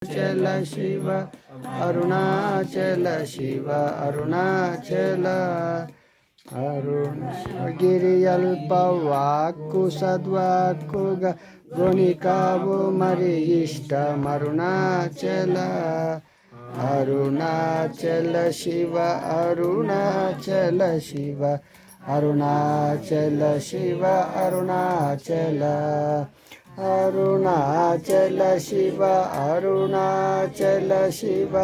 ಚಲ ಶಿವ ಅರುಣಾಚಲ ಶಿವ ಅರುಣಾಚಲ ಗಿರಿಯಲ್ಪ ವಾಕ್ಕು ಸದ್ವಾಕ್ಕು ಗುಣಿಕಾವು ಮರಿ ಇಷ್ಟ ಅರುಣಾಚಲ ಅರುಣಾಚಲ ಶಿವ ಅರುಣಾಚಲ ಶಿವ ಅರುಣಾಚಲ ಶಿವ ಅರುಣಾಚಲ ಅರುಣಾಚಲ ಶಿವ ಅರುಣಾಚಲ ಶಿವ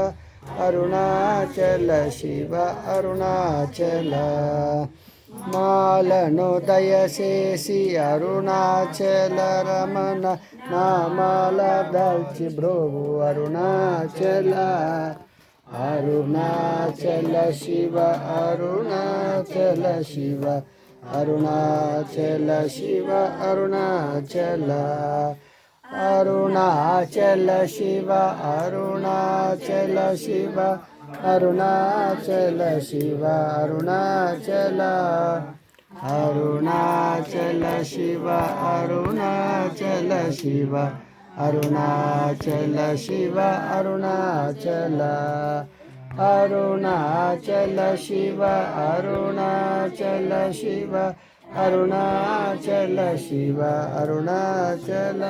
ಅರುಣಾಚಲ ಶಿವ ಅರುಣಾಚಲ ಮಾಲನು ದಯಸೇಸಿ ಅರುಣಾಚಲ ರಮಣ ನಾಮಾಲ ದಲ್ಚಿ ಭ್ರೋವು ಅರುಣಾಚಲ ಅರುಣಾಚಲ ಶಿವ ಅರುಣಾಚಲ ಶಿವ ಅರುಣಾಚಲ ಶಿವ ಅರುಣಾಚಲ ಅರುಣಾಚಲ ಶಿವ ಅರುಣಾಚಲ ಶಿವ ಅರುಣಾಚಲ ಶಿವ ಅರುಣಾಚಲ ಅರುಣಾಚಲ ಶಿವ ಅರುಣಾಚಲ ಶಿವ ಅರುಣಾಚಲ ಶಿವ ಅರುಣಾಚಲ ಅರುಣಾಚಲ ಶಿವ ಅರುಣಾಚಲ ಶಿವ ಅರುಣಾಚಲ ಶಿವ ಅರುಣಾಚಲ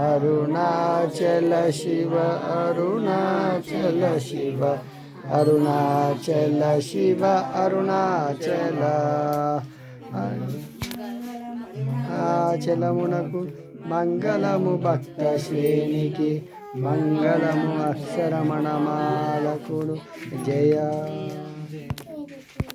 ಅರುಣಾಚಲ ಶಿವ ಅರುಣಾಚಲ ಶಿವ ಅರುಣಾಚಲ ಶಿವ అరుణాచల ఆచలమునకు మంగళము భక్త శ్రేణికి మంగళము అక్షరమణమాలకుడు జయ